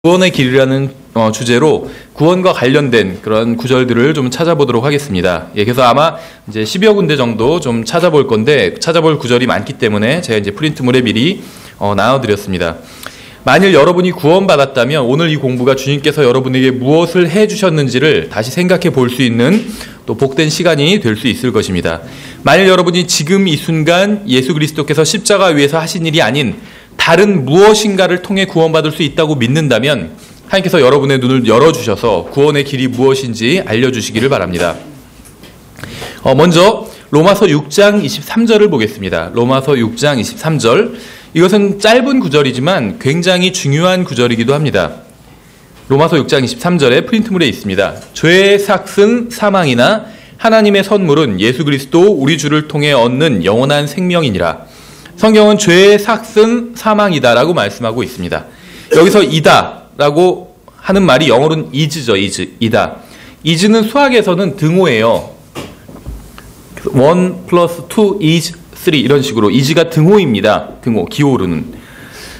구원의 길이라는 주제로 구원과 관련된 그런 구절들을 좀 찾아보도록 하겠습니다. 예, 그래서 아마 이제 10여 군데 정도 좀 찾아볼 건데, 찾아볼 구절이 많기 때문에 제가 이제 프린트물에 미리 나눠드렸습니다. 만일 여러분이 구원받았다면 오늘 이 공부가 주님께서 여러분에게 무엇을 해주셨는지를 다시 생각해 볼 수 있는 또 복된 시간이 될 수 있을 것입니다. 만일 여러분이 지금 이 순간 예수 그리스도께서 십자가 위에서 하신 일이 아닌 다른 무엇인가를 통해 구원받을 수 있다고 믿는다면 하나님께서 여러분의 눈을 열어주셔서 구원의 길이 무엇인지 알려주시기를 바랍니다. 먼저 로마서 6장 23절을 보겠습니다. 로마서 6장 23절. 이것은 짧은 구절이지만 굉장히 중요한 구절이기도 합니다. 로마서 6장 23절에 프린트물에 있습니다. 죄의 삭은 사망이나 하나님의 선물은 예수 그리스도 우리 주를 통해 얻는 영원한 생명이니라. 성경은 죄의 삭은 사망이다라고 말씀하고 있습니다. 여기서 이다라고 하는 말이 영어로는 is죠. 이다. is는 수학에서는 등호예요. 1 플러스 2 is 3 이런 식으로 is가 등호입니다. 등호, 기호로는.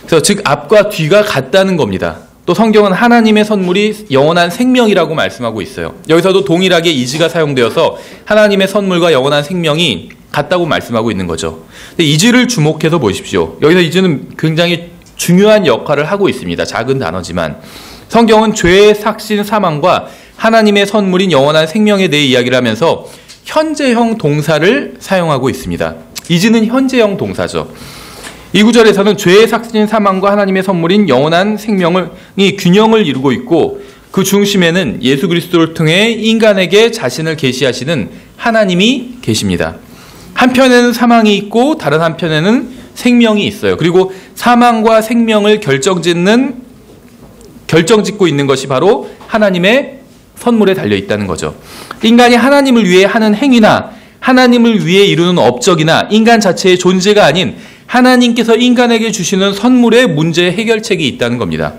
그래서 즉 앞과 뒤가 같다는 겁니다. 또 성경은 하나님의 선물이 영원한 생명이라고 말씀하고 있어요. 여기서도 동일하게 is가 사용되어서 하나님의 선물과 영원한 생명이 같다고 말씀하고 있는 거죠. 근데 is를 주목해서 보십시오. 여기서 is는 굉장히 중요한 역할을 하고 있습니다. 작은 단어지만 성경은 죄의 삭신 사망과 하나님의 선물인 영원한 생명에 대해 이야기를 하면서 현재형 동사를 사용하고 있습니다. is는 현재형 동사죠. 이 구절에서는 죄의 삭신 사망과 하나님의 선물인 영원한 생명이 균형을 이루고 있고 그 중심에는 예수 그리스도를 통해 인간에게 자신을 계시하시는 하나님이 계십니다. 한편에는 사망이 있고 다른 한편에는 생명이 있어요. 그리고 사망과 생명을 결정짓고 있는 것이 바로 하나님의 선물에 달려 있다는 거죠. 인간이 하나님을 위해 하는 행위나 하나님을 위해 이루는 업적이나 인간 자체의 존재가 아닌 하나님께서 인간에게 주시는 선물의 문제 해결책이 있다는 겁니다.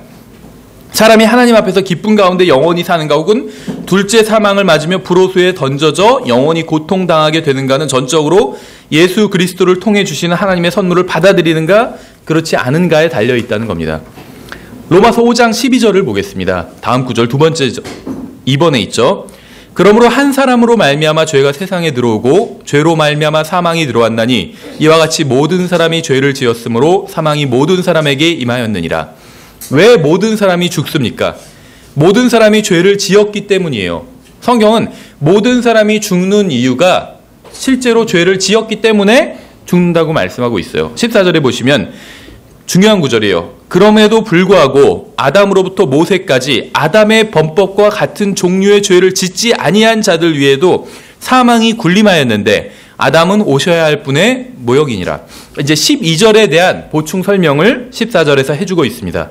사람이 하나님 앞에서 기쁨 가운데 영원히 사는가 혹은 둘째 사망을 맞으며 불호수에 던져져 영원히 고통당하게 되는가는 전적으로 예수 그리스도를 통해 주시는 하나님의 선물을 받아들이는가 그렇지 않은가에 달려 있다는 겁니다. 로마서 5장 12절을 보겠습니다. 다음 구절 두 번째죠. 2번에 있죠. 그러므로 한 사람으로 말미암아 죄가 세상에 들어오고 죄로 말미암아 사망이 들어왔나니 이와 같이 모든 사람이 죄를 지었으므로 사망이 모든 사람에게 임하였느니라. 왜 모든 사람이 죽습니까? 모든 사람이 죄를 지었기 때문이에요. 성경은 모든 사람이 죽는 이유가 실제로 죄를 지었기 때문에 죽는다고 말씀하고 있어요. 14절에 보시면 중요한 구절이에요. 그럼에도 불구하고 아담으로부터 모세까지 아담의 범법과 같은 종류의 죄를 짓지 아니한 자들 위에도 사망이 군림하였는데 아담은 오셔야 할 분의 모형이니라. 이제 12절에 대한 보충 설명을 14절에서 해주고 있습니다.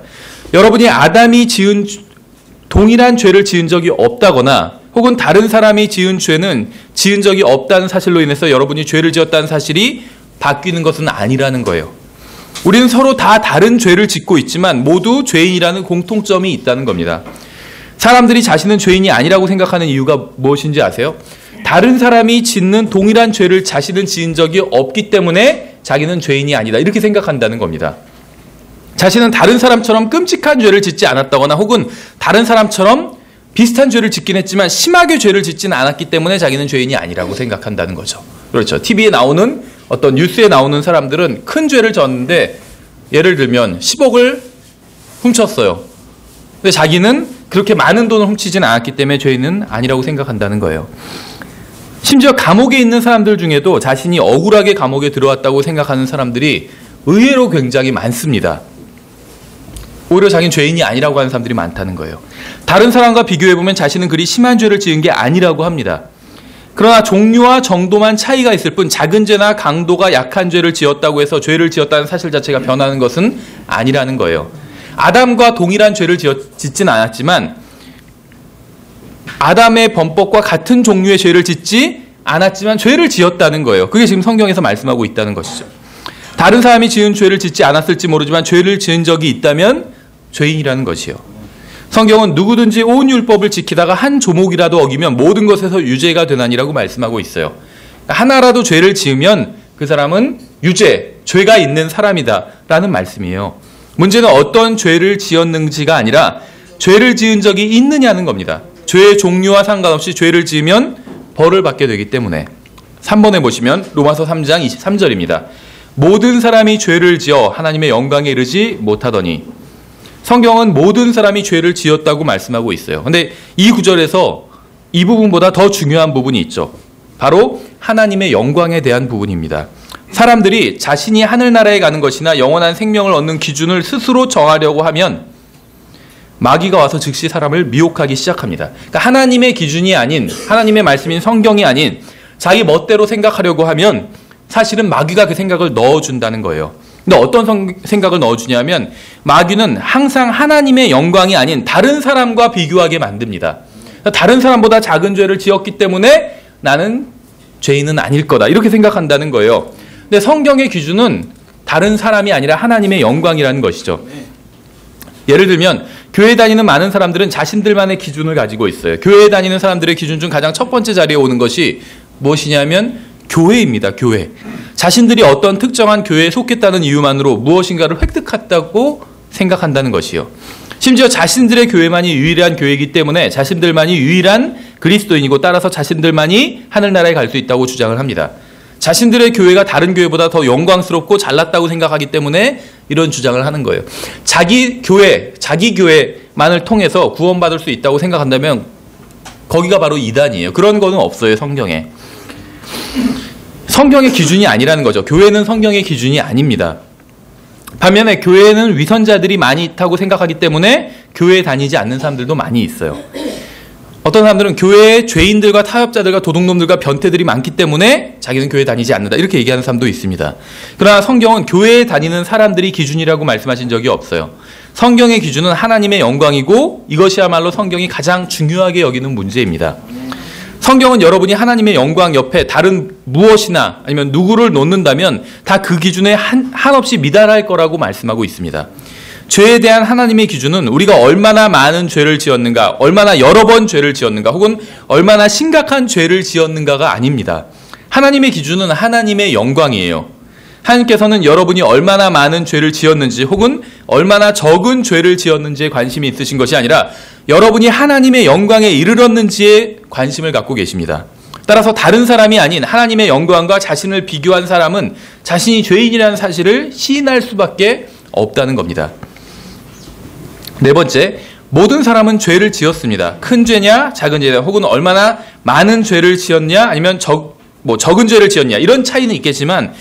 여러분이 아담이 지은 동일한 죄를 지은 적이 없다거나 혹은 다른 사람이 지은 죄는 지은 적이 없다는 사실로 인해서 여러분이 죄를 지었다는 사실이 바뀌는 것은 아니라는 거예요. 우리는 서로 다 다른 죄를 짓고 있지만 모두 죄인이라는 공통점이 있다는 겁니다. 사람들이 자신은 죄인이 아니라고 생각하는 이유가 무엇인지 아세요? 다른 사람이 짓는 동일한 죄를 자신은 지은 적이 없기 때문에 자기는 죄인이 아니다 이렇게 생각한다는 겁니다. 자신은 다른 사람처럼 끔찍한 죄를 짓지 않았다거나 혹은 다른 사람처럼 비슷한 죄를 짓긴 했지만 심하게 죄를 짓지는 않았기 때문에 자기는 죄인이 아니라고 생각한다는 거죠. 그렇죠. TV에 나오는 어떤 뉴스에 나오는 사람들은 큰 죄를 졌는데 예를 들면 10억을 훔쳤어요. 근데 자기는 그렇게 많은 돈을 훔치지는 않았기 때문에 죄인은 아니라고 생각한다는 거예요. 심지어 감옥에 있는 사람들 중에도 자신이 억울하게 감옥에 들어왔다고 생각하는 사람들이 의외로 굉장히 많습니다. 오히려 자기는 죄인이 아니라고 하는 사람들이 많다는 거예요. 다른 사람과 비교해보면 자신은 그리 심한 죄를 지은 게 아니라고 합니다. 그러나 종류와 정도만 차이가 있을 뿐 작은 죄나 강도가 약한 죄를 지었다고 해서 죄를 지었다는 사실 자체가 변하는 것은 아니라는 거예요. 아담과 동일한 죄를 짓진 않았지만 아담의 범법과 같은 종류의 죄를 짓지 않았지만 죄를 지었다는 거예요. 그게 지금 성경에서 말씀하고 있다는 것이죠. 다른 사람이 지은 죄를 짓지 않았을지 모르지만 죄를 지은 적이 있다면 죄인이라는 것이요. 성경은 누구든지 온 율법을 지키다가 한 조목이라도 어기면 모든 것에서 유죄가 되나니라고 말씀하고 있어요. 하나라도 죄를 지으면 그 사람은 유죄, 죄가 있는 사람이다 라는 말씀이에요. 문제는 어떤 죄를 지었는지가 아니라 죄를 지은 적이 있느냐는 겁니다. 죄의 종류와 상관없이 죄를 지으면 벌을 받게 되기 때문에. 3번에 보시면 로마서 3장 23절입니다. 모든 사람이 죄를 지어 하나님의 영광에 이르지 못하더니. 성경은 모든 사람이 죄를 지었다고 말씀하고 있어요. 근데 이 구절에서 이 부분보다 더 중요한 부분이 있죠. 바로 하나님의 영광에 대한 부분입니다. 사람들이 자신이 하늘나라에 가는 것이나 영원한 생명을 얻는 기준을 스스로 정하려고 하면 마귀가 와서 즉시 사람을 미혹하기 시작합니다. 그러니까 하나님의 기준이 아닌, 하나님의 말씀인 성경이 아닌 자기 멋대로 생각하려고 하면 사실은 마귀가 그 생각을 넣어준다는 거예요. 근데 어떤 생각을 넣어주냐면 마귀는 항상 하나님의 영광이 아닌 다른 사람과 비교하게 만듭니다. 다른 사람보다 작은 죄를 지었기 때문에 나는 죄인은 아닐 거다, 이렇게 생각한다는 거예요. 근데 성경의 기준은 다른 사람이 아니라 하나님의 영광이라는 것이죠. 예를 들면 교회 다니는 많은 사람들은 자신들만의 기준을 가지고 있어요. 교회에 다니는 사람들의 기준 중 가장 첫 번째 자리에 오는 것이 무엇이냐면 교회입니다. 교회. 자신들이 어떤 특정한 교회에 속했다는 이유만으로 무엇인가를 획득했다고 생각한다는 것이요. 심지어 자신들의 교회만이 유일한 교회이기 때문에 자신들만이 유일한 그리스도인이고 따라서 자신들만이 하늘나라에 갈 수 있다고 주장을 합니다. 자신들의 교회가 다른 교회보다 더 영광스럽고 잘났다고 생각하기 때문에 이런 주장을 하는 거예요. 자기 교회만을 통해서 구원받을 수 있다고 생각한다면 거기가 바로 이단이에요. 그런 거는 없어요, 성경에. 성경의 기준이 아니라는 거죠. 교회는 성경의 기준이 아닙니다. 반면에 교회는 위선자들이 많이 있다고 생각하기 때문에 교회에 다니지 않는 사람들도 많이 있어요. 어떤 사람들은 교회에 죄인들과 타협자들과 도둑놈들과 변태들이 많기 때문에 자기는 교회에 다니지 않는다, 이렇게 얘기하는 사람도 있습니다. 그러나 성경은 교회에 다니는 사람들이 기준이라고 말씀하신 적이 없어요. 성경의 기준은 하나님의 영광이고 이것이야말로 성경이 가장 중요하게 여기는 문제입니다. 성경은 여러분이 하나님의 영광 옆에 다른 무엇이나 아니면 누구를 놓는다면 다 그 기준에 한없이 미달할 거라고 말씀하고 있습니다. 죄에 대한 하나님의 기준은 우리가 얼마나 많은 죄를 지었는가, 얼마나 여러 번 죄를 지었는가, 혹은 얼마나 심각한 죄를 지었는가가 아닙니다. 하나님의 기준은 하나님의 영광이에요. 하나님께서는 여러분이 얼마나 많은 죄를 지었는지 혹은 얼마나 적은 죄를 지었는지에 관심이 있으신 것이 아니라 여러분이 하나님의 영광에 이르렀는지에 관심을 갖고 계십니다. 따라서 다른 사람이 아닌 하나님의 영광과 자신을 비교한 사람은 자신이 죄인이라는 사실을 시인할 수밖에 없다는 겁니다. 네 번째, 모든 사람은 죄를 지었습니다. 큰 죄냐 작은 죄냐 혹은 얼마나 많은 죄를 지었냐 아니면 적은 죄를 지었냐, 이런 차이는 있겠지만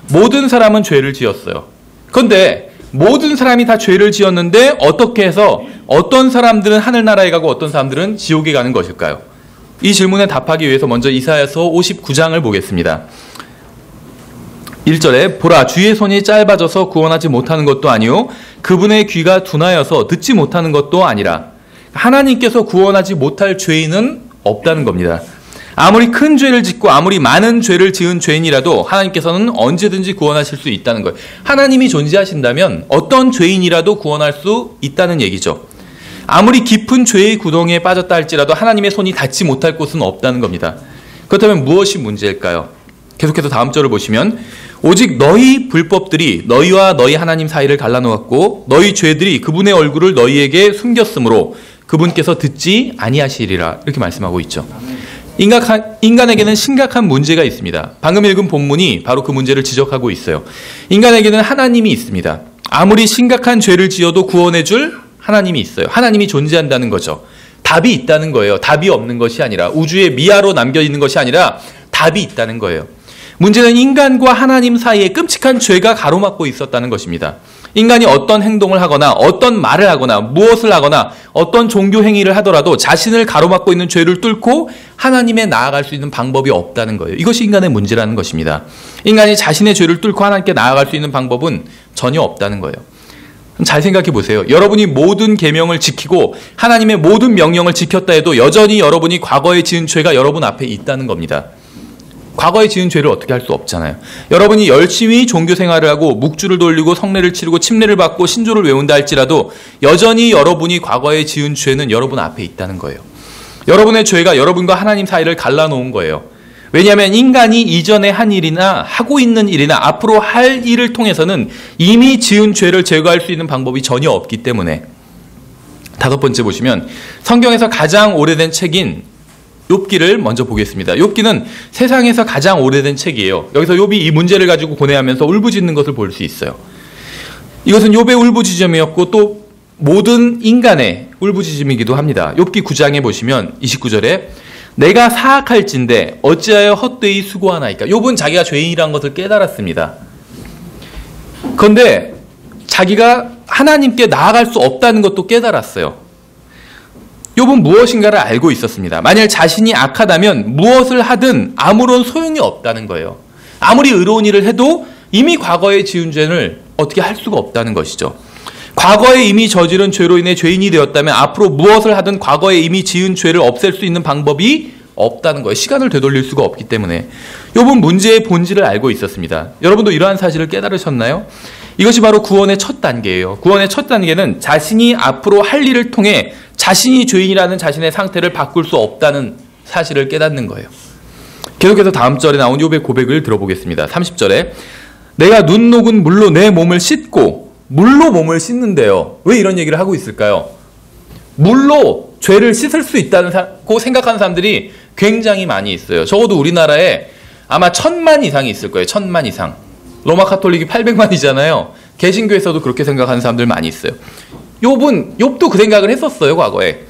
모든 사람은 죄를 지었어요. 그런데 모든 사람이 다 죄를 지었는데 어떻게 해서 어떤 사람들은 하늘나라에 가고 어떤 사람들은 지옥에 가는 것일까요? 이 질문에 답하기 위해서 먼저 이사야서 59장을 보겠습니다. 1절에 보라, 주의 손이 짧아져서 구원하지 못하는 것도 아니요 그분의 귀가 둔하여서 듣지 못하는 것도 아니라. 하나님께서 구원하지 못할 죄인은 없다는 겁니다. 아무리 큰 죄를 짓고 아무리 많은 죄를 지은 죄인이라도 하나님께서는 언제든지 구원하실 수 있다는 거예요. 하나님이 존재하신다면 어떤 죄인이라도 구원할 수 있다는 얘기죠. 아무리 깊은 죄의 구덩이에 빠졌다 할지라도 하나님의 손이 닿지 못할 곳은 없다는 겁니다. 그렇다면 무엇이 문제일까요? 계속해서 다음 절을 보시면 오직 너희 불법들이 너희와 너희 하나님 사이를 갈라놓았고 너희 죄들이 그분의 얼굴을 너희에게 숨겼으므로 그분께서 듣지 아니하시리라, 이렇게 말씀하고 있죠. 인간에게는 심각한 문제가 있습니다. 방금 읽은 본문이 바로 그 문제를 지적하고 있어요. 인간에게는 하나님이 있습니다. 아무리 심각한 죄를 지어도 구원해 줄 하나님이 있어요. 하나님이 존재한다는 거죠. 답이 있다는 거예요. 답이 없는 것이 아니라, 우주의 미아로 남겨있는 것이 아니라 답이 있다는 거예요. 문제는 인간과 하나님 사이에 끔찍한 죄가 가로막고 있었다는 것입니다. 인간이 어떤 행동을 하거나 어떤 말을 하거나 무엇을 하거나 어떤 종교 행위를 하더라도 자신을 가로막고 있는 죄를 뚫고 하나님에 나아갈 수 있는 방법이 없다는 거예요. 이것이 인간의 문제라는 것입니다. 인간이 자신의 죄를 뚫고 하나님께 나아갈 수 있는 방법은 전혀 없다는 거예요. 잘 생각해 보세요. 여러분이 모든 계명을 지키고 하나님의 모든 명령을 지켰다 해도 여전히 여러분이 과거에 지은 죄가 여러분 앞에 있다는 겁니다. 과거에 지은 죄를 어떻게 할 수 없잖아요. 여러분이 열심히 종교 생활을 하고 묵주를 돌리고 성례를 치르고 침례를 받고 신조를 외운다 할지라도 여전히 여러분이 과거에 지은 죄는 여러분 앞에 있다는 거예요. 여러분의 죄가 여러분과 하나님 사이를 갈라놓은 거예요. 왜냐하면 인간이 이전에 한 일이나 하고 있는 일이나 앞으로 할 일을 통해서는 이미 지은 죄를 제거할 수 있는 방법이 전혀 없기 때문에. 다섯 번째 보시면 성경에서 가장 오래된 책인 욥기를 먼저 보겠습니다. 욥기는 세상에서 가장 오래된 책이에요. 여기서 욥이 이 문제를 가지고 고뇌하면서 울부짖는 것을 볼 수 있어요. 이것은 욥의 울부짖음이었고 또 모든 인간의 울부짖음이기도 합니다. 욥기 9장에 보시면 29절에 내가 사악할진대 어찌하여 헛되이 수고하나이까. 욥은 자기가 죄인이라는 것을 깨달았습니다. 그런데 자기가 하나님께 나아갈 수 없다는 것도 깨달았어요. 욥은 무엇인가를 알고 있었습니다. 만약 자신이 악하다면 무엇을 하든 아무런 소용이 없다는 거예요. 아무리 의로운 일을 해도 이미 과거에 지은 죄를 어떻게 할 수가 없다는 것이죠. 과거에 이미 저지른 죄로 인해 죄인이 되었다면 앞으로 무엇을 하든 과거에 이미 지은 죄를 없앨 수 있는 방법이 없다는 거예요. 시간을 되돌릴 수가 없기 때문에. 욥은 문제의 본질을 알고 있었습니다. 여러분도 이러한 사실을 깨달으셨나요? 이것이 바로 구원의 첫 단계예요. 구원의 첫 단계는 자신이 앞으로 할 일을 통해 자신이 죄인이라는 자신의 상태를 바꿀 수 없다는 사실을 깨닫는 거예요. 계속해서 다음 절에 나온 욥의 고백을 들어보겠습니다. 30절에 내가 눈 녹은 물로 내 몸을 씻고, 물로 몸을 씻는데요. 왜 이런 얘기를 하고 있을까요? 물로 죄를 씻을 수 있다고 생각하는 사람들이 굉장히 많이 있어요. 적어도 우리나라에 아마 1000만 이상이 있을 거예요. 1000만 이상. 로마 카톨릭이 800만이잖아요. 개신교에서도 그렇게 생각하는 사람들 많이 있어요. 욥도 그 생각을 했었어요, 과거에.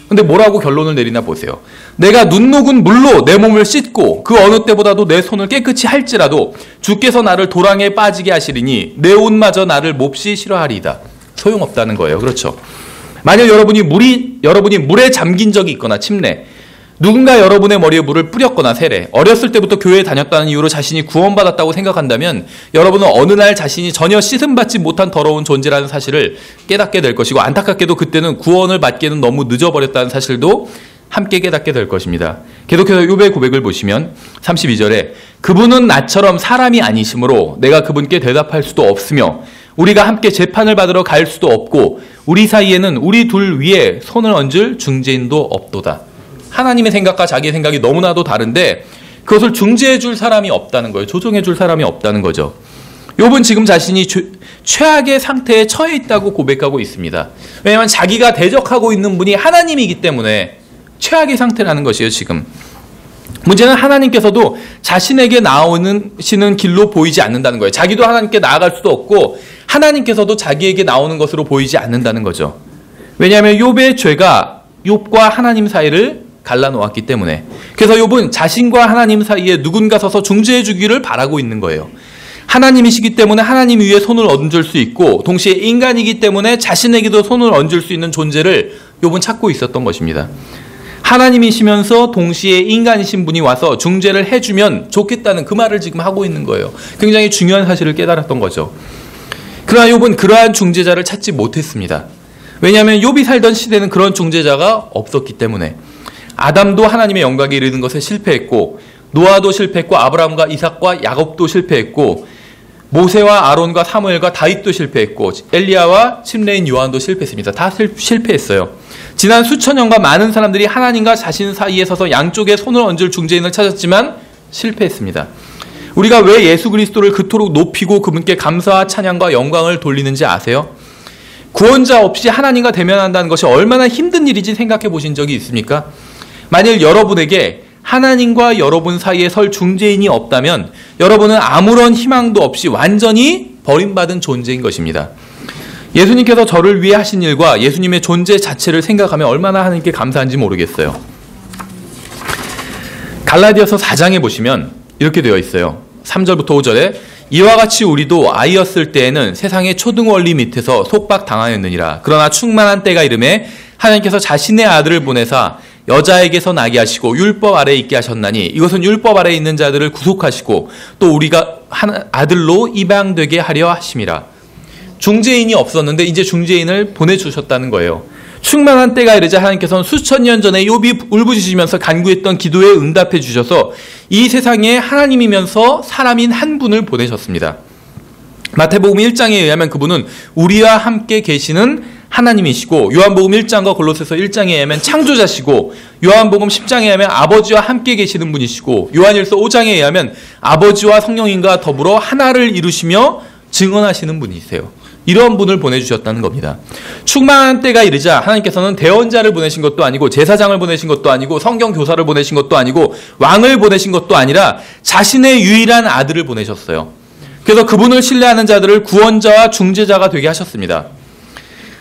근데 뭐라고 결론을 내리나 보세요. 내가 눈 녹은 물로 내 몸을 씻고 그 어느 때보다도 내 손을 깨끗이 할지라도 주께서 나를 도랑에 빠지게 하시리니 내 옷마저 나를 몹시 싫어하리이다. 소용없다는 거예요. 그렇죠? 만약 여러분이 물에 잠긴 적이 있거나 침례, 누군가 여러분의 머리에 물을 뿌렸거나 세례, 어렸을 때부터 교회에 다녔다는 이유로 자신이 구원받았다고 생각한다면 여러분은 어느 날 자신이 전혀 씻음받지 못한 더러운 존재라는 사실을 깨닫게 될 것이고, 안타깝게도 그때는 구원을 받기에는 너무 늦어버렸다는 사실도 함께 깨닫게 될 것입니다. 계속해서 욥의 고백을 보시면 32절에 그분은 나처럼 사람이 아니시므로 내가 그분께 대답할 수도 없으며 우리가 함께 재판을 받으러 갈 수도 없고 우리 사이에는 우리 둘 위에 손을 얹을 중재인도 없도다. 하나님의 생각과 자기의 생각이 너무나도 다른데 그것을 중재해 줄 사람이 없다는 거예요. 조정해 줄 사람이 없다는 거죠. 욥은 지금 자신이 최악의 상태에 처해 있다고 고백하고 있습니다. 왜냐하면 자기가 대적하고 있는 분이 하나님이기 때문에 최악의 상태라는 것이에요. 지금 문제는 하나님께서도 자신에게 나오시는 길로 보이지 않는다는 거예요. 자기도 하나님께 나아갈 수도 없고 하나님께서도 자기에게 나오는 것으로 보이지 않는다는 거죠. 왜냐하면 욥의 죄가 욥과 하나님 사이를 갈라놓았기 때문에. 그래서 욥은 자신과 하나님 사이에 누군가 서서 중재해 주기를 바라고 있는 거예요. 하나님이시기 때문에 하나님 위에 손을 얹을 수 있고 동시에 인간이기 때문에 자신에게도 손을 얹을 수 있는 존재를 욥은 찾고 있었던 것입니다. 하나님이시면서 동시에 인간이신 분이 와서 중재를 해주면 좋겠다는 그 말을 지금 하고 있는 거예요. 굉장히 중요한 사실을 깨달았던 거죠. 그러나 욥은 그러한 중재자를 찾지 못했습니다. 왜냐하면 욥이 살던 시대는 그런 중재자가 없었기 때문에. 아담도 하나님의 영광에 이르는 것에 실패했고 노아도 실패했고 아브라함과 이삭과 야곱도 실패했고 모세와 아론과 사무엘과 다윗도 실패했고 엘리야와 침례인 요한도 실패했습니다. 다 실패했어요. 지난 수천 년간 많은 사람들이 하나님과 자신 사이에 서서 양쪽에 손을 얹을 중재인을 찾았지만 실패했습니다. 우리가 왜 예수 그리스도를 그토록 높이고 그분께 감사와 찬양과 영광을 돌리는지 아세요? 구원자 없이 하나님과 대면한다는 것이 얼마나 힘든 일인지 생각해 보신 적이 있습니까? 만일 여러분에게 하나님과 여러분 사이에 설 중재인이 없다면 여러분은 아무런 희망도 없이 완전히 버림받은 존재인 것입니다. 예수님께서 저를 위해 하신 일과 예수님의 존재 자체를 생각하면 얼마나 하나님께 감사한지 모르겠어요. 갈라디아서 4장에 보시면 이렇게 되어 있어요. 3절부터 5절에 이와 같이 우리도 아이였을 때에는 세상의 초등원리 밑에서 속박당하였느니라. 그러나 충만한 때가 이르매 하나님께서 자신의 아들을 보내사 여자에게서 나게 하시고 율법 아래에 있게 하셨나니 이것은 율법 아래에 있는 자들을 구속하시고 또 우리가 아들로 입양되게 하려 하심이라. 중재인이 없었는데 이제 중재인을 보내주셨다는 거예요. 충만한 때가 이르자 하나님께서는 수천 년 전에 욥이 울부짖으면서 간구했던 기도에 응답해 주셔서 이 세상에 하나님이면서 사람인 한 분을 보내셨습니다. 마태복음 1장에 의하면 그분은 우리와 함께 계시는 하나님이시고, 요한복음 1장과 골로새서 1장에 의하면 창조자시고, 요한복음 10장에 의하면 아버지와 함께 계시는 분이시고, 요한일서 5장에 의하면 아버지와 성령님과 더불어 하나를 이루시며 증언하시는 분이세요. 이런 분을 보내주셨다는 겁니다. 충만한 때가 이르자 하나님께서는 대언자를 보내신 것도 아니고, 제사장을 보내신 것도 아니고, 성경 교사를 보내신 것도 아니고, 왕을 보내신 것도 아니라 자신의 유일한 아들을 보내셨어요. 그래서 그분을 신뢰하는 자들을 구원자와 중재자가 되게 하셨습니다.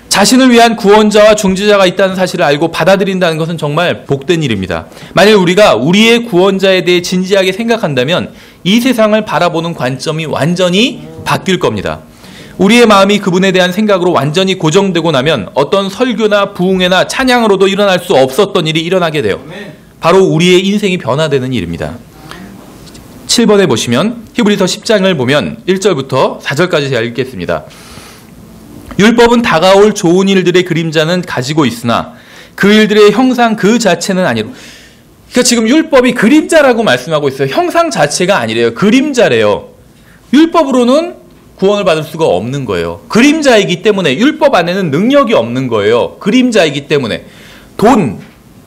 자신을 위한 구원자와 중재자가 있다는 사실을 알고 받아들인다는 것은 정말 복된 일입니다. 만일 우리가 우리의 구원자에 대해 진지하게 생각한다면 이 세상을 바라보는 관점이 완전히 바뀔 겁니다. 우리의 마음이 그분에 대한 생각으로 완전히 고정되고 나면 어떤 설교나 부흥회나 찬양으로도 일어날 수 없었던 일이 일어나게 돼요. 바로 우리의 인생이 변화되는 일입니다. 7번에 보시면 히브리서 10장을 보면 1절부터 4절까지 제가 읽겠습니다. 율법은 다가올 좋은 일들의 그림자는 가지고 있으나 그 일들의 형상 그 자체는 아니로. 그러니까 지금 율법이 그림자라고 말씀하고 있어요. 형상 자체가 아니래요. 그림자래요. 율법으로는 구원을 받을 수가 없는 거예요. 그림자이기 때문에. 율법 안에는 능력이 없는 거예요. 그림자이기 때문에.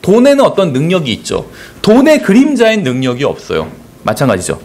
돈에는 어떤 능력이 있죠. 돈의 그림자엔 능력이 없어요. 마찬가지죠.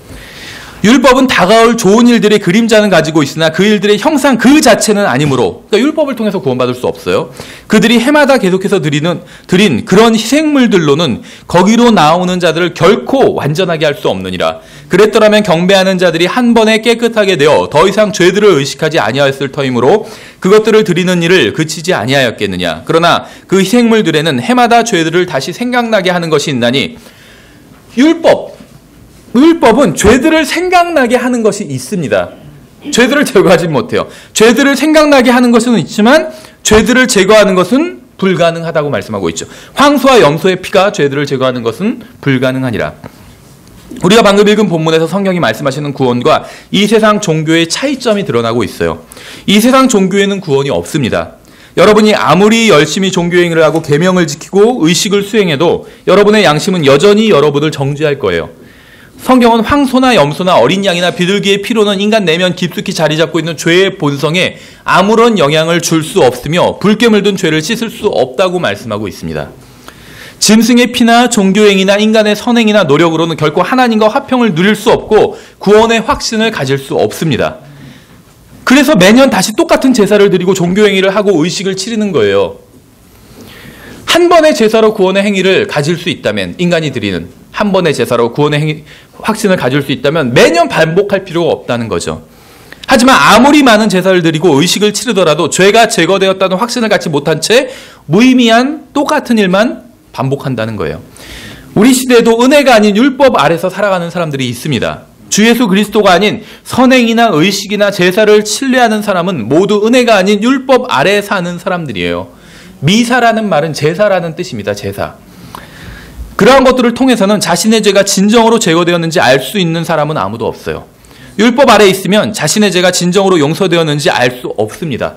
율법은 다가올 좋은 일들의 그림자는 가지고 있으나 그 일들의 형상 그 자체는 아니므로, 그러니까 율법을 통해서 구원받을 수 없어요. 그들이 해마다 계속해서 드린 그런 희생물들로는 거기로 나오는 자들을 결코 완전하게 할 수 없느니라. 그랬더라면 경배하는 자들이 한 번에 깨끗하게 되어 더 이상 죄들을 의식하지 아니하였을 터이므로 그것들을 드리는 일을 그치지 아니하였겠느냐. 그러나 그 희생물들에는 해마다 죄들을 다시 생각나게 하는 것이 있나니, 율법은 죄들을 생각나게 하는 것이 있습니다. 죄들을 제거하지 못해요. 죄들을 생각나게 하는 것은 있지만 죄들을 제거하는 것은 불가능하다고 말씀하고 있죠. 황소와 염소의 피가 죄들을 제거하는 것은 불가능하니라. 우리가 방금 읽은 본문에서 성경이 말씀하시는 구원과 이 세상 종교의 차이점이 드러나고 있어요. 이 세상 종교에는 구원이 없습니다. 여러분이 아무리 열심히 종교행위를 하고 계명을 지키고 의식을 수행해도 여러분의 양심은 여전히 여러분을 정죄할 거예요. 성경은 황소나 염소나 어린 양이나 비둘기의 피로는 인간 내면 깊숙이 자리 잡고 있는 죄의 본성에 아무런 영향을 줄 수 없으며 붉게 물든 죄를 씻을 수 없다고 말씀하고 있습니다. 짐승의 피나 종교행위나 인간의 선행이나 노력으로는 결코 하나님과 화평을 누릴 수 없고 구원의 확신을 가질 수 없습니다. 그래서 매년 다시 똑같은 제사를 드리고 종교행위를 하고 의식을 치르는 거예요. 한 번의 제사로 구원의 행위를 가질 수 있다면, 인간이 드리는 한 번의 제사로 구원의 확신을 가질 수 있다면 매년 반복할 필요가 없다는 거죠. 하지만 아무리 많은 제사를 드리고 의식을 치르더라도 죄가 제거되었다는 확신을 갖지 못한 채 무의미한 똑같은 일만 반복한다는 거예요. 우리 시대에도 은혜가 아닌 율법 아래서 살아가는 사람들이 있습니다. 주 예수 그리스도가 아닌 선행이나 의식이나 제사를 신뢰하는 사람은 모두 은혜가 아닌 율법 아래에 사는 사람들이에요. 미사라는 말은 제사라는 뜻입니다. 제사. 그러한 것들을 통해서는 자신의 죄가 진정으로 제거되었는지 알 수 있는 사람은 아무도 없어요. 율법 아래에 있으면 자신의 죄가 진정으로 용서되었는지 알 수 없습니다.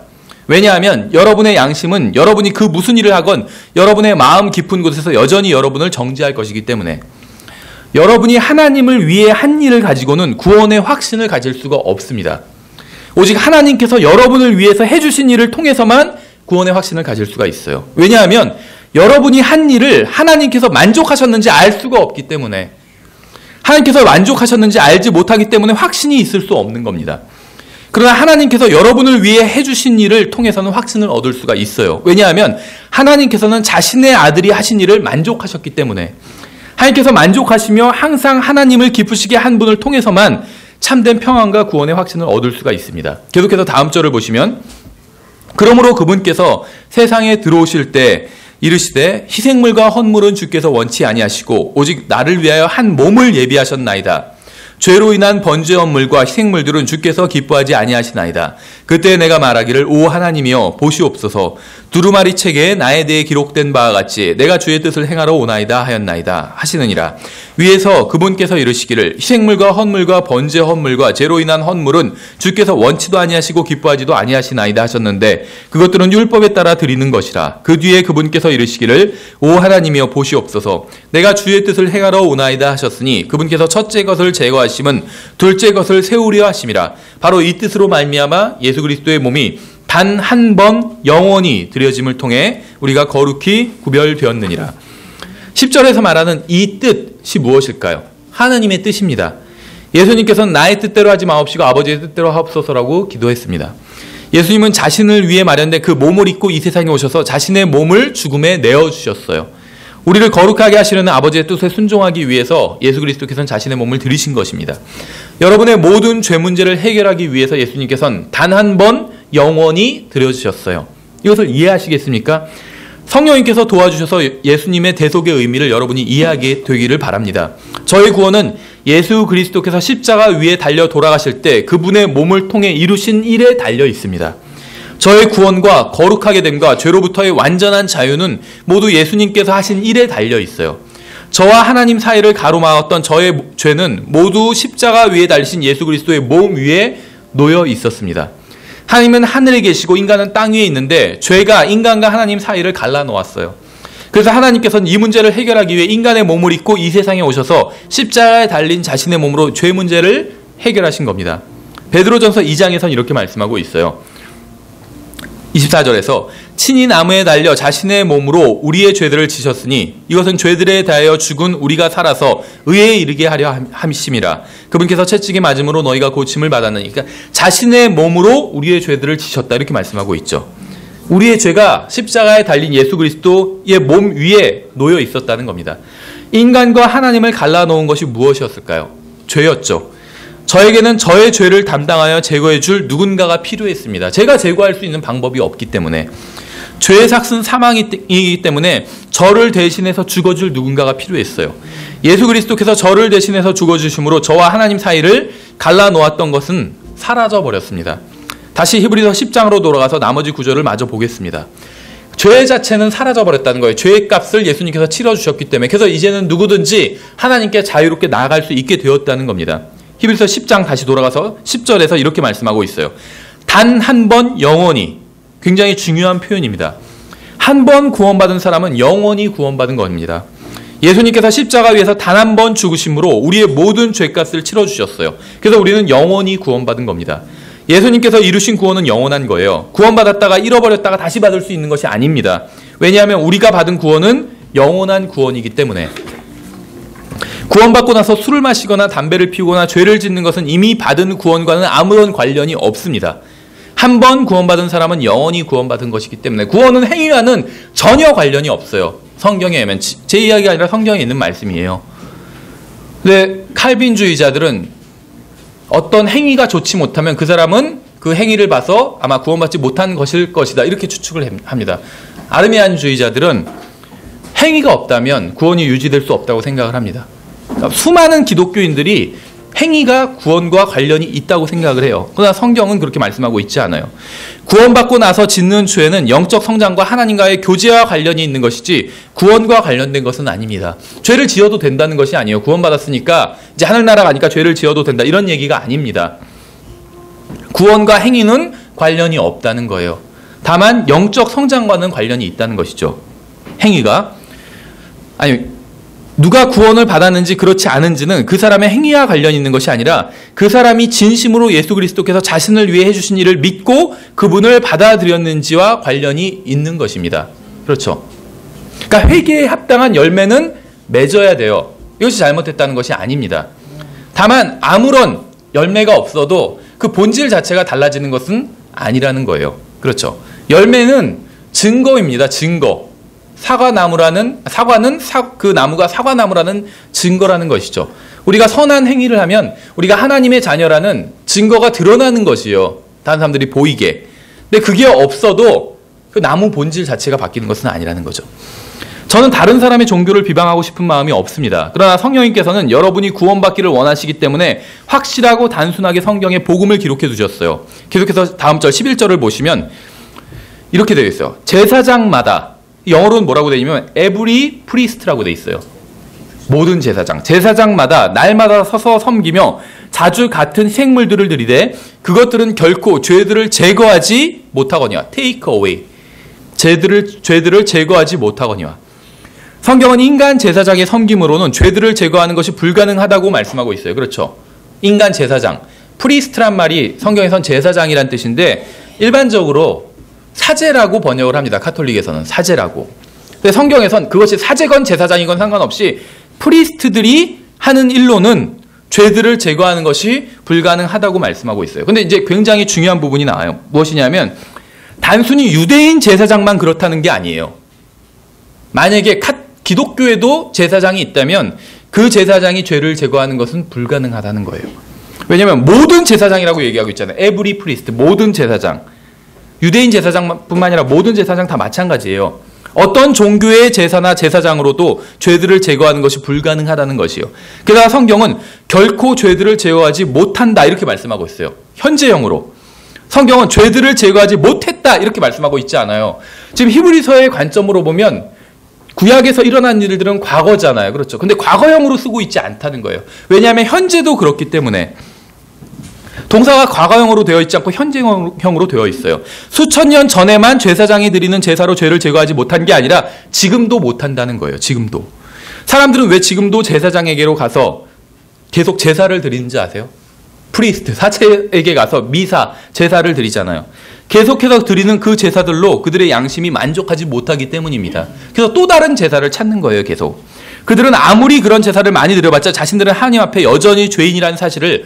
왜냐하면 여러분의 양심은 여러분이 그 무슨 일을 하건 여러분의 마음 깊은 곳에서 여전히 여러분을 정죄할 것이기 때문에 여러분이 하나님을 위해 한 일을 가지고는 구원의 확신을 가질 수가 없습니다. 오직 하나님께서 여러분을 위해서 해주신 일을 통해서만 구원의 확신을 가질 수가 있어요. 왜냐하면 여러분이 한 일을 하나님께서 만족하셨는지 알 수가 없기 때문에, 하나님께서 만족하셨는지 알지 못하기 때문에 확신이 있을 수 없는 겁니다. 그러나 하나님께서 여러분을 위해 해주신 일을 통해서는 확신을 얻을 수가 있어요. 왜냐하면 하나님께서는 자신의 아들이 하신 일을 만족하셨기 때문에, 하나님께서 만족하시며 항상 하나님을 기쁘시게 한 분을 통해서만 참된 평안과 구원의 확신을 얻을 수가 있습니다. 계속해서 다음 절을 보시면, 그러므로 그분께서 세상에 들어오실 때 이르시되 희생물과 헌물은 주께서 원치 아니하시고 오직 나를 위하여 한 몸을 예비하셨나이다. 죄로 인한 번제 헌물과 희생물들은 주께서 기뻐하지 아니하시나이다. 그때 내가 말하기를 오 하나님이여 보시옵소서. 두루마리 책에 나에 대해 기록된 바와 같이 내가 주의 뜻을 행하러 오나이다 하였나이다 하시느니라. 위에서 그분께서 이르시기를 희생물과 헌물과 번제 헌물과 죄로 인한 헌물은 주께서 원치도 아니하시고 기뻐하지도 아니하시나이다 하셨는데 그것들은 율법에 따라 드리는 것이라. 그 뒤에 그분께서 이르시기를 오 하나님이여 보시옵소서. 내가 주의 뜻을 행하러 오나이다 하셨으니 그분께서 첫째 것을 제거하심은 둘째 것을 세우려 하심이라. 바로 이 뜻으로 말미암아 예수 그리스도의 몸이 단 한 번 영원히 드려짐을 통해 우리가 거룩히 구별되었느니라. 10절에서 말하는 이 뜻이 무엇일까요? 하나님의 뜻입니다. 예수님께서는 나의 뜻대로 하지 마옵시고 아버지의 뜻대로 하옵소서라고 기도했습니다. 예수님은 자신을 위해 마련된 그 몸을 입고 이 세상에 오셔서 자신의 몸을 죽음에 내어주셨어요. 우리를 거룩하게 하시려는 아버지의 뜻에 순종하기 위해서 예수 그리스도께서는 자신의 몸을 들이신 것입니다. 여러분의 모든 죄 문제를 해결하기 위해서 예수님께서는 단 한 번 영원히 드려주셨어요. 이것을 이해하시겠습니까? 성령님께서 도와주셔서 예수님의 대속의 의미를 여러분이 이해하게 되기를 바랍니다. 저의 구원은 예수 그리스도께서 십자가 위에 달려 돌아가실 때 그분의 몸을 통해 이루신 일에 달려 있습니다. 저의 구원과 거룩하게 됨과 죄로부터의 완전한 자유는 모두 예수님께서 하신 일에 달려 있어요. 저와 하나님 사이를 가로막았던 저의 죄는 모두 십자가 위에 달리신 예수 그리스도의 몸 위에 놓여 있었습니다. 하나님은 하늘에 계시고 인간은 땅 위에 있는데 죄가 인간과 하나님 사이를 갈라놓았어요. 그래서 하나님께서는 이 문제를 해결하기 위해 인간의 몸을 입고 이 세상에 오셔서 십자가에 달린 자신의 몸으로 죄 문제를 해결하신 겁니다. 베드로전서 2장에서는 이렇게 말씀하고 있어요. 24절에서 친히 나무에 달려 자신의 몸으로 우리의 죄들을 지셨으니 이것은 죄들에 대하여 죽은 우리가 살아서 의에 이르게 하려 함이심이라. 그분께서 채찍에 맞음으로 너희가 고침을 받았느니. 그러니까 자신의 몸으로 우리의 죄들을 지셨다 이렇게 말씀하고 있죠. 우리의 죄가 십자가에 달린 예수 그리스도의 몸 위에 놓여 있었다는 겁니다. 인간과 하나님을 갈라놓은 것이 무엇이었을까요? 죄였죠. 저에게는 저의 죄를 담당하여 제거해 줄 누군가가 필요했습니다. 제가 제거할 수 있는 방법이 없기 때문에, 죄의 삭은 사망이기 때문에 저를 대신해서 죽어줄 누군가가 필요했어요. 예수 그리스도께서 저를 대신해서 죽어주심으로 저와 하나님 사이를 갈라놓았던 것은 사라져 버렸습니다. 다시 히브리서 10장으로 돌아가서 나머지 구절을 마저 보겠습니다. 죄 자체는 사라져 버렸다는 거예요. 죄의 값을 예수님께서 치러주셨기 때문에. 그래서 이제는 누구든지 하나님께 자유롭게 나아갈 수 있게 되었다는 겁니다. 히브리서 10장 다시 돌아가서 10절에서 이렇게 말씀하고 있어요. 단 한 번 영원히. 굉장히 중요한 표현입니다. 한 번 구원받은 사람은 영원히 구원받은 겁니다. 예수님께서 십자가 위에서 단 한 번 죽으심으로 우리의 모든 죄값을 치러주셨어요. 그래서 우리는 영원히 구원받은 겁니다. 예수님께서 이루신 구원은 영원한 거예요. 구원받았다가 잃어버렸다가 다시 받을 수 있는 것이 아닙니다. 왜냐하면 우리가 받은 구원은 영원한 구원이기 때문에. 구원받고 나서 술을 마시거나 담배를 피우거나 죄를 짓는 것은 이미 받은 구원과는 아무런 관련이 없습니다. 한 번 구원받은 사람은 영원히 구원받은 것이기 때문에 구원은 행위와는 전혀 관련이 없어요. 성경에 의하면. 제 이야기가 아니라 성경에 있는 말씀이에요. 근데 칼빈주의자들은 어떤 행위가 좋지 못하면 그 사람은 그 행위를 봐서 아마 구원받지 못한 것일 것이다 이렇게 추측을 합니다. 아르미안주의자들은 행위가 없다면 구원이 유지될 수 없다고 생각을 합니다. 수많은 기독교인들이 행위가 구원과 관련이 있다고 생각을 해요. 그러나 성경은 그렇게 말씀하고 있지 않아요. 구원받고 나서 짓는 죄는 영적 성장과 하나님과의 교제와 관련이 있는 것이지 구원과 관련된 것은 아닙니다. 죄를 지어도 된다는 것이 아니에요. 구원받았으니까 이제 하늘나라 가니까 죄를 지어도 된다 이런 얘기가 아닙니다. 구원과 행위는 관련이 없다는 거예요. 다만 영적 성장과는 관련이 있다는 것이죠. 행위가. 아니 누가 구원을 받았는지 그렇지 않은지는 그 사람의 행위와 관련이 있는 것이 아니라 그 사람이 진심으로 예수 그리스도께서 자신을 위해 해주신 일을 믿고 그분을 받아들였는지와 관련이 있는 것입니다. 그렇죠. 그러니까 회개에 합당한 열매는 맺어야 돼요. 이것이 잘못됐다는 것이 아닙니다. 다만 아무런 열매가 없어도 그 본질 자체가 달라지는 것은 아니라는 거예요. 그렇죠. 열매는 증거입니다. 증거. 사과는 그 나무가 사과나무라는 증거라는 것이죠. 우리가 선한 행위를 하면 우리가 하나님의 자녀라는 증거가 드러나는 것이요. 다른 사람들이 보이게. 근데 그게 없어도 그 나무 본질 자체가 바뀌는 것은 아니라는 거죠. 저는 다른 사람의 종교를 비방하고 싶은 마음이 없습니다. 그러나 성령님께서는 여러분이 구원받기를 원하시기 때문에 확실하고 단순하게 성경에 복음을 기록해 두셨어요. 계속해서 다음 절 11절을 보시면 이렇게 되어 있어요. 제사장마다, 영어로는 뭐라고 되어 있냐면 every priest라고 되어 있어요. 모든 제사장마다 날마다 서서 섬기며 자주 같은 생물들을 드리되 그것들은 결코 죄들을 제거하지 못하거니와 take away. 죄들을 제거하지 못하거니와. 성경은 인간 제사장의 섬김으로는 죄들을 제거하는 것이 불가능하다고 말씀하고 있어요. 그렇죠. 인간 제사장. 프리스트란 말이 성경에선 제사장이란 뜻인데 일반적으로 사제라고 번역을 합니다. 가톨릭에서는 사제라고. 근데 성경에선 그것이 사제건 제사장이건 상관없이 프리스트들이 하는 일로는 죄들을 제거하는 것이 불가능하다고 말씀하고 있어요. 근데 이제 굉장히 중요한 부분이 나와요. 무엇이냐면 단순히 유대인 제사장만 그렇다는 게 아니에요. 만약에 기독교에도 제사장이 있다면 그 제사장이 죄를 제거하는 것은 불가능하다는 거예요. 왜냐하면 모든 제사장이라고 얘기하고 있잖아요. every priest, 모든 제사장. 유대인 제사장뿐만 아니라 모든 제사장 다 마찬가지예요. 어떤 종교의 제사나 제사장으로도 죄들을 제거하는 것이 불가능하다는 것이요. 게다가 성경은 결코 죄들을 제거하지 못한다 이렇게 말씀하고 있어요. 현재형으로. 성경은 죄들을 제거하지 못했다 이렇게 말씀하고 있지 않아요. 지금 히브리서의 관점으로 보면 구약에서 일어난 일들은 과거잖아요. 그렇죠. 근데 과거형으로 쓰고 있지 않다는 거예요. 왜냐하면 현재도 그렇기 때문에. 동사가 과거형으로 되어 있지 않고 현재형으로 되어 있어요. 수천 년 전에만 제사장이 드리는 제사로 죄를 제거하지 못한 게 아니라 지금도 못한다는 거예요. 지금도. 사람들은 왜 지금도 제사장에게로 가서 계속 제사를 드리는지 아세요? 프리스트, 사제에게 가서 미사, 제사를 드리잖아요. 계속해서 드리는 그 제사들로 그들의 양심이 만족하지 못하기 때문입니다. 그래서 또 다른 제사를 찾는 거예요. 계속. 그들은 아무리 그런 제사를 많이 드려봤자 자신들은 하나님 앞에 여전히 죄인이라는 사실을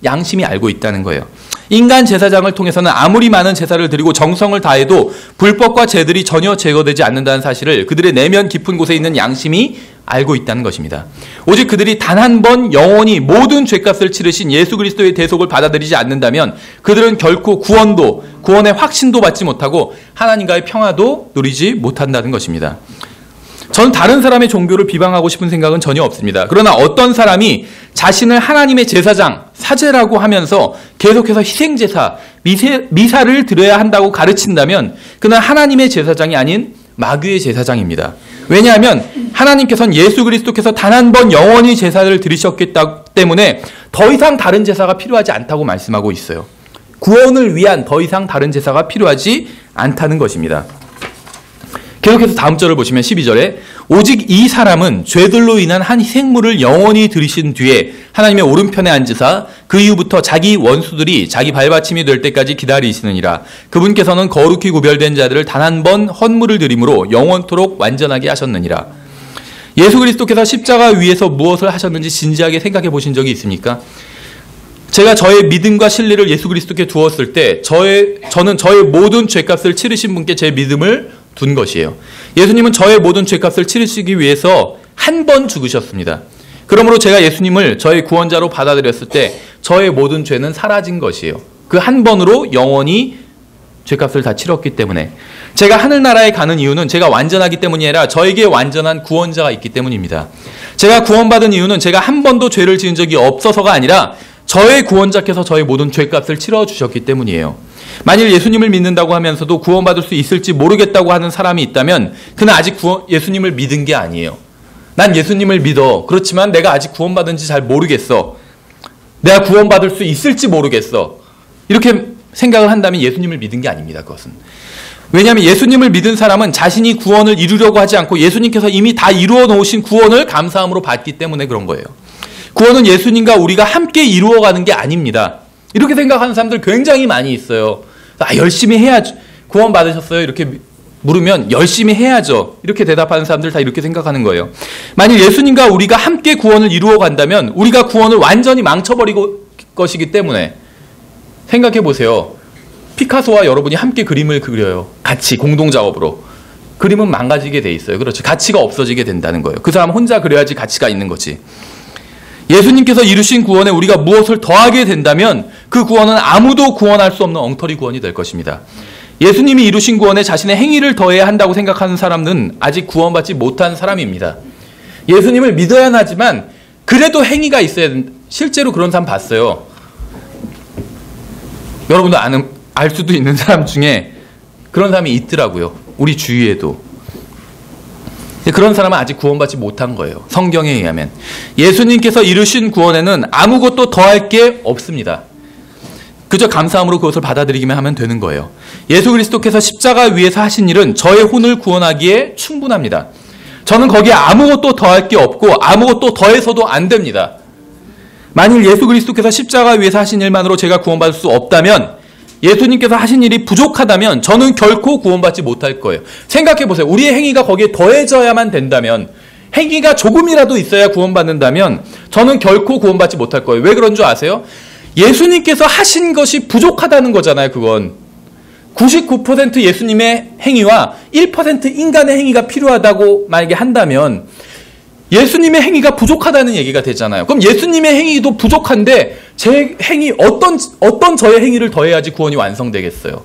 양심이 알고 있다는 거예요. 인간 제사장을 통해서는 아무리 많은 제사를 드리고 정성을 다해도 불법과 죄들이 전혀 제거되지 않는다는 사실을 그들의 내면 깊은 곳에 있는 양심이 알고 있다는 것입니다. 오직 그들이 단 한 번 영원히 모든 죄값을 치르신 예수 그리스도의 대속을 받아들이지 않는다면 그들은 결코 구원의 확신도 받지 못하고 하나님과의 평화도 누리지 못한다는 것입니다. 저는 다른 사람의 종교를 비방하고 싶은 생각은 전혀 없습니다. 그러나 어떤 사람이 자신을 하나님의 제사장, 사제라고 하면서 계속해서 희생제사, 미사를 드려야 한다고 가르친다면 그는 하나님의 제사장이 아닌 마귀의 제사장입니다. 왜냐하면 하나님께서는 예수 그리스도께서 단 한 번 영원히 제사를 드리셨기 때문에 더 이상 다른 제사가 필요하지 않다고 말씀하고 있어요. 구원을 위한 더 이상 다른 제사가 필요하지 않다는 것입니다. 계속해서 다음 절을 보시면 12절에 오직 이 사람은 죄들로 인한 한 희생물을 영원히 드리신 뒤에 하나님의 오른편에 앉으사 그 이후부터 자기 원수들이 자기 발받침이 될 때까지 기다리시느니라. 그분께서는 거룩히 구별된 자들을 단 한 번 헌물을 드림으로 영원토록 완전하게 하셨느니라. 예수 그리스도께서 십자가 위에서 무엇을 하셨는지 진지하게 생각해 보신 적이 있습니까? 제가 저의 믿음과 신뢰를 예수 그리스도께 두었을 때 저는 저의 모든 죄값을 치르신 분께 제 믿음을 둔 것이에요. 예수님은 저의 모든 죄값을 치르시기 위해서 한 번 죽으셨습니다. 그러므로 제가 예수님을 저의 구원자로 받아들였을 때 저의 모든 죄는 사라진 것이에요. 그 한 번으로 영원히 죄값을 다 치렀기 때문에. 제가 하늘나라에 가는 이유는 제가 완전하기 때문이 아니라 저에게 완전한 구원자가 있기 때문입니다. 제가 구원받은 이유는 제가 한 번도 죄를 지은 적이 없어서가 아니라 저의 구원자께서 저의 모든 죄값을 치러주셨기 때문이에요. 만일 예수님을 믿는다고 하면서도 구원받을 수 있을지 모르겠다고 하는 사람이 있다면 그는 아직 예수님을 믿은 게 아니에요. 난 예수님을 믿어. 그렇지만 내가 아직 구원받은지 잘 모르겠어. 내가 구원받을 수 있을지 모르겠어. 이렇게 생각을 한다면 예수님을 믿은 게 아닙니다. 그것은. 왜냐하면 예수님을 믿은 사람은 자신이 구원을 이루려고 하지 않고 예수님께서 이미 다 이루어 놓으신 구원을 감사함으로 받기 때문에 그런 거예요. 구원은 예수님과 우리가 함께 이루어가는 게 아닙니다. 이렇게 생각하는 사람들 굉장히 많이 있어요. 열심히 해야죠. 구원 받으셨어요? 이렇게 물으면 열심히 해야죠. 이렇게 대답하는 사람들 다 이렇게 생각하는 거예요. 만일 예수님과 우리가 함께 구원을 이루어 간다면 우리가 구원을 완전히 망쳐버리고 것이기 때문에 생각해 보세요. 피카소와 여러분이 함께 그림을 그려요. 같이 공동작업으로. 그림은 망가지게 돼 있어요. 그렇죠. 가치가 없어지게 된다는 거예요. 그 사람 혼자 그려야지 가치가 있는 거지. 예수님께서 이루신 구원에 우리가 무엇을 더하게 된다면 그 구원은 아무도 구원할 수 없는 엉터리 구원이 될 것입니다. 예수님이 이루신 구원에 자신의 행위를 더해야 한다고 생각하는 사람은 아직 구원받지 못한 사람입니다. 예수님을 믿어야 하지만 그래도 행위가 있어야 된다. 실제로 그런 사람 봤어요. 여러분도 알 수도 있는 사람 중에 그런 사람이 있더라고요. 우리 주위에도. 그런 사람은 아직 구원받지 못한 거예요. 성경에 의하면. 예수님께서 이루신 구원에는 아무것도 더할 게 없습니다. 그저 감사함으로 그것을 받아들이기만 하면 되는 거예요. 예수 그리스도께서 십자가 위에서 하신 일은 저의 혼을 구원하기에 충분합니다. 저는 거기에 아무것도 더할 게 없고 아무것도 더해서도 안 됩니다. 만일 예수 그리스도께서 십자가 위에서 하신 일만으로 제가 구원받을 수 없다면 예수님께서 하신 일이 부족하다면 저는 결코 구원받지 못할 거예요. 생각해 보세요. 우리의 행위가 거기에 더해져야만 된다면, 행위가 조금이라도 있어야 구원받는다면 저는 결코 구원받지 못할 거예요. 왜 그런 줄 아세요? 예수님께서 하신 것이 부족하다는 거잖아요. 그건 99% 예수님의 행위와 1% 인간의 행위가 필요하다고 만약에 한다면 예수님의 행위가 부족하다는 얘기가 되잖아요. 그럼 예수님의 행위도 부족한데 제 행위, 어떤 저의 행위를 더해야지 구원이 완성되겠어요.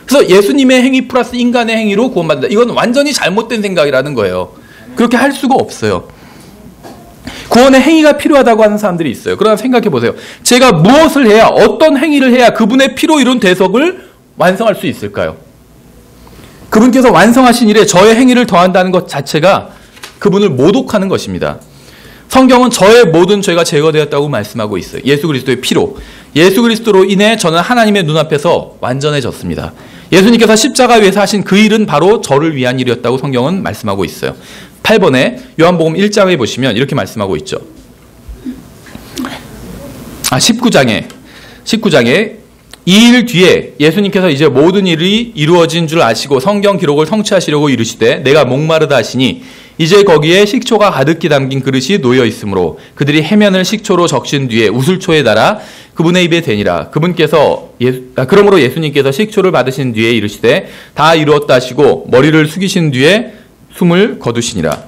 그래서 예수님의 행위 플러스 인간의 행위로 구원받는다. 이건 완전히 잘못된 생각이라는 거예요. 그렇게 할 수가 없어요. 구원의 행위가 필요하다고 하는 사람들이 있어요. 그러나 생각해 보세요. 제가 무엇을 해야, 어떤 행위를 해야 그분의 피로 이룬 대속을 완성할 수 있을까요? 그분께서 완성하신 일에 저의 행위를 더한다는 것 자체가 그분을 모독하는 것입니다. 성경은 저의 모든 죄가 제거되었다고 말씀하고 있어요. 예수 그리스도의 피로. 예수 그리스도로 인해 저는 하나님의 눈앞에서 완전해졌습니다. 예수님께서 십자가 위에서 하신 그 일은 바로 저를 위한 일이었다고 성경은 말씀하고 있어요. 8번에 요한복음 1장에 보시면 이렇게 말씀하고 있죠. 19장에 이 일 뒤에 예수님께서 이제 모든 일이 이루어진 줄 아시고 성경 기록을 성취하시려고 이르시되 내가 목마르다 하시니 이제 거기에 식초가 가득히 담긴 그릇이 놓여 있으므로 그들이 해면을 식초로 적신 뒤에 우슬초에 달아 그분의 입에 대니라. 그러므로 예수님께서 식초를 받으신 뒤에 이르시되 다 이루었다 하시고 머리를 숙이신 뒤에 숨을 거두시니라.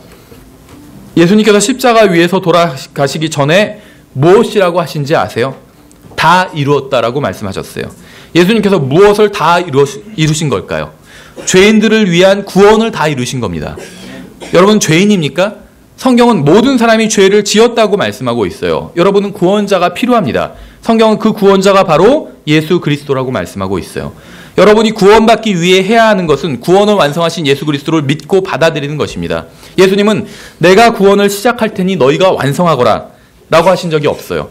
예수님께서 십자가 위에서 돌아가시기 전에 무엇이라고 하신지 아세요? 다 이루었다라고 말씀하셨어요. 예수님께서 무엇을 다 이루신 걸까요? 죄인들을 위한 구원을 다 이루신 겁니다. 여러분 죄인입니까? 성경은 모든 사람이 죄를 지었다고 말씀하고 있어요. 여러분은 구원자가 필요합니다. 성경은 그 구원자가 바로 예수 그리스도라고 말씀하고 있어요. 여러분이 구원받기 위해 해야 하는 것은 구원을 완성하신 예수 그리스도를 믿고 받아들이는 것입니다. 예수님은 내가 구원을 시작할 테니 너희가 완성하거라 라고 하신 적이 없어요.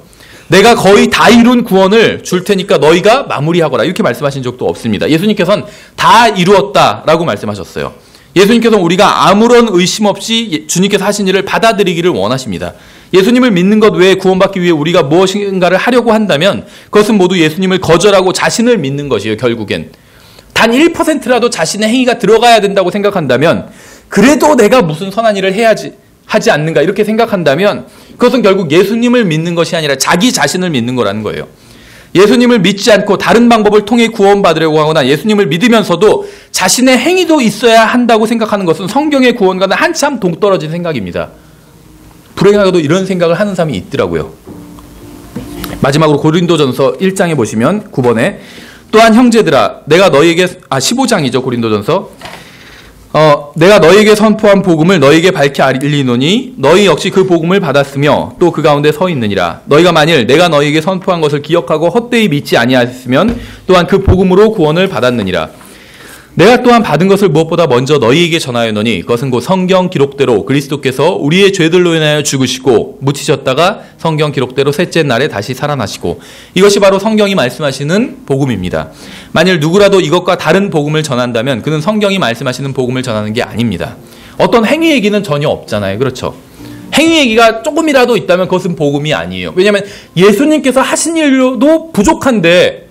내가 거의 다 이룬 구원을 줄 테니까 너희가 마무리하거라 이렇게 말씀하신 적도 없습니다. 예수님께서는 다 이루었다라고 말씀하셨어요. 예수님께서는 우리가 아무런 의심 없이 주님께서 하신 일을 받아들이기를 원하십니다. 예수님을 믿는 것 외에 구원받기 위해 우리가 무엇인가를 하려고 한다면 그것은 모두 예수님을 거절하고 자신을 믿는 것이에요. 결국엔 단 1%라도 자신의 행위가 들어가야 된다고 생각한다면 그래도 내가 무슨 선한 일을 하지 않는가 이렇게 생각한다면 그것은 결국 예수님을 믿는 것이 아니라 자기 자신을 믿는 거라는 거예요. 예수님을 믿지 않고 다른 방법을 통해 구원받으려고 하거나 예수님을 믿으면서도 자신의 행위도 있어야 한다고 생각하는 것은 성경의 구원과는 한참 동떨어진 생각입니다. 불행하게도 이런 생각을 하는 사람이 있더라고요. 마지막으로 고린도전서 1장에 보시면 9번에 또한 형제들아 내가 너희에게 15장이죠. 고린도전서 내가 너희에게 선포한 복음을 너희에게 밝히 알리노니 너희 역시 그 복음을 받았으며 또 그 가운데 서 있느니라. 너희가 만일 내가 너희에게 선포한 것을 기억하고 헛되이 믿지 아니하였으면 또한 그 복음으로 구원을 받았느니라. 내가 또한 받은 것을 무엇보다 먼저 너희에게 전하였노니 그것은 곧 성경 기록대로 그리스도께서 우리의 죄들로 인하여 죽으시고 묻히셨다가 성경 기록대로 셋째 날에 다시 살아나시고 이것이 바로 성경이 말씀하시는 복음입니다. 만일 누구라도 이것과 다른 복음을 전한다면 그는 성경이 말씀하시는 복음을 전하는 게 아닙니다. 어떤 행위 얘기는 전혀 없잖아요. 그렇죠? 행위 얘기가 조금이라도 있다면 그것은 복음이 아니에요. 왜냐하면 예수님께서 하신 일도 부족한데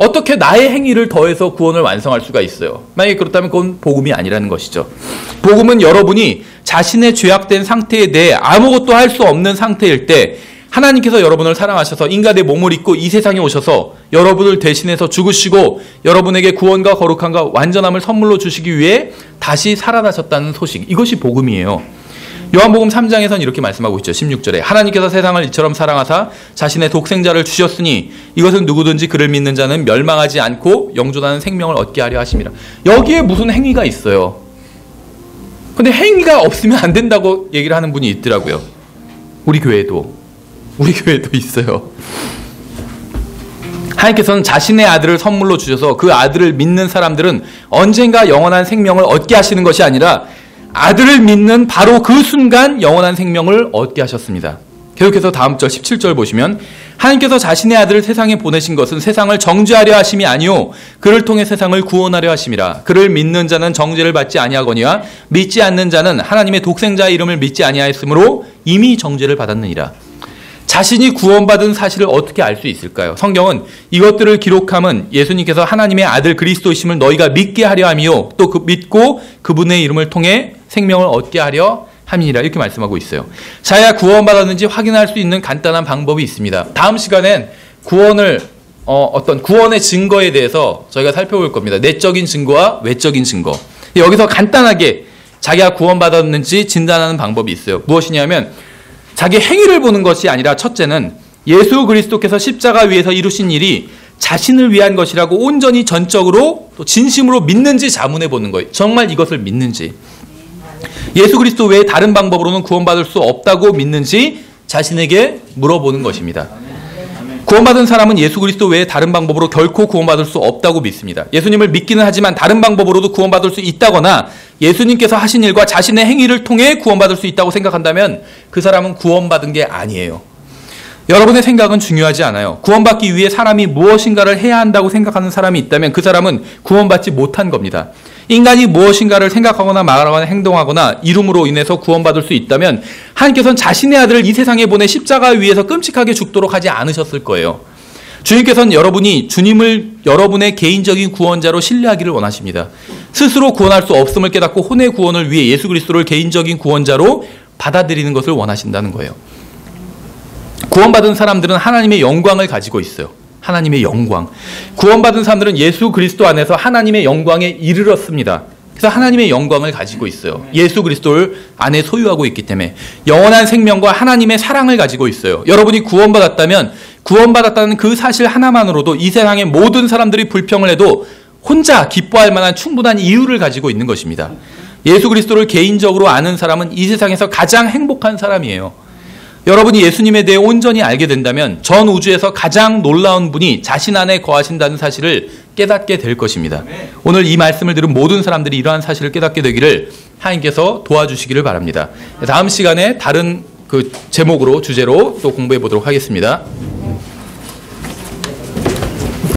어떻게 나의 행위를 더해서 구원을 완성할 수가 있어요? 만약에 그렇다면 그건 복음이 아니라는 것이죠. 복음은 여러분이 자신의 죄악된 상태에 대해 아무것도 할 수 없는 상태일 때 하나님께서 여러분을 사랑하셔서 인간의 몸을 입고 이 세상에 오셔서 여러분을 대신해서 죽으시고 여러분에게 구원과 거룩함과 완전함을 선물로 주시기 위해 다시 살아나셨다는 소식. 이것이 복음이에요. 요한복음 3장에서는 이렇게 말씀하고 있죠. 16절에 하나님께서 세상을 이처럼 사랑하사 자신의 독생자를 주셨으니 이것은 누구든지 그를 믿는 자는 멸망하지 않고 영존하는 생명을 얻게 하려 하심이라. 여기에 무슨 행위가 있어요. 근데 행위가 없으면 안 된다고 얘기를 하는 분이 있더라고요. 우리 교회도 있어요. 하나님께서는 자신의 아들을 선물로 주셔서 그 아들을 믿는 사람들은 언젠가 영원한 생명을 얻게 하시는 것이 아니라 아들을 믿는 바로 그 순간 영원한 생명을 얻게 하셨습니다. 계속해서 다음 절 17절 보시면 하나님께서 자신의 아들을 세상에 보내신 것은 세상을 정죄하려 하심이 아니요 그를 통해 세상을 구원하려 하심이라. 그를 믿는 자는 정죄를 받지 아니하거니와 믿지 않는 자는 하나님의 독생자의 이름을 믿지 아니하였으므로 이미 정죄를 받았느니라. 자신이 구원받은 사실을 어떻게 알 수 있을까요? 성경은 이것들을 기록함은 예수님께서 하나님의 아들 그리스도이심을 너희가 믿게 하려 함이요 또 믿고 그분의 이름을 통해 생명을 얻게 하려 함이니라 이렇게 말씀하고 있어요. 자야 구원받았는지 확인할 수 있는 간단한 방법이 있습니다. 다음 시간엔 어떤 구원의 증거에 대해서 저희가 살펴볼 겁니다. 내적인 증거와 외적인 증거. 여기서 간단하게 자기가 구원받았는지 진단하는 방법이 있어요. 무엇이냐면 자기 행위를 보는 것이 아니라 첫째는 예수 그리스도께서 십자가 위에서 이루신 일이 자신을 위한 것이라고 온전히 전적으로 또 진심으로 믿는지 자문해 보는 거예요. 정말 이것을 믿는지. 예수 그리스도 외에 다른 방법으로는 구원받을 수 없다고 믿는지 자신에게 물어보는 것입니다. 구원받은 사람은 예수 그리스도 외에 다른 방법으로 결코 구원받을 수 없다고 믿습니다. 예수님을 믿기는 하지만 다른 방법으로도 구원받을 수 있다거나 예수님께서 하신 일과 자신의 행위를 통해 구원받을 수 있다고 생각한다면 그 사람은 구원받은 게 아니에요. 여러분의 생각은 중요하지 않아요. 구원받기 위해 사람이 무엇인가를 해야 한다고 생각하는 사람이 있다면 그 사람은 구원받지 못한 겁니다. 인간이 무엇인가를 생각하거나 말하거나 행동하거나 이름으로 인해서 구원받을 수 있다면 하나님께서는 자신의 아들을 이 세상에 보내 십자가 위에서 끔찍하게 죽도록 하지 않으셨을 거예요. 주님께서는 여러분이 주님을 여러분의 개인적인 구원자로 신뢰하기를 원하십니다. 스스로 구원할 수 없음을 깨닫고 혼의 구원을 위해 예수 그리스도를 개인적인 구원자로 받아들이는 것을 원하신다는 거예요. 구원받은 사람들은 하나님의 영광을 가지고 있어요. 하나님의 영광. 구원받은 사람들은 예수 그리스도 안에서 하나님의 영광에 이르렀습니다. 그래서 하나님의 영광을 가지고 있어요. 예수 그리스도를 안에 소유하고 있기 때문에 영원한 생명과 하나님의 사랑을 가지고 있어요. 여러분이 구원받았다면 구원받았다는 그 사실 하나만으로도 이 세상의 모든 사람들이 불평을 해도 혼자 기뻐할 만한 충분한 이유를 가지고 있는 것입니다. 예수 그리스도를 개인적으로 아는 사람은 이 세상에서 가장 행복한 사람이에요. 여러분이 예수님에 대해 온전히 알게 된다면 전 우주에서 가장 놀라운 분이 자신 안에 거하신다는 사실을 깨닫게 될 것입니다. 오늘 이 말씀을 들은 모든 사람들이 이러한 사실을 깨닫게 되기를 하나님께서 도와주시기를 바랍니다. 다음 시간에 다른 그 제목으로 주제로 또 공부해 보도록 하겠습니다.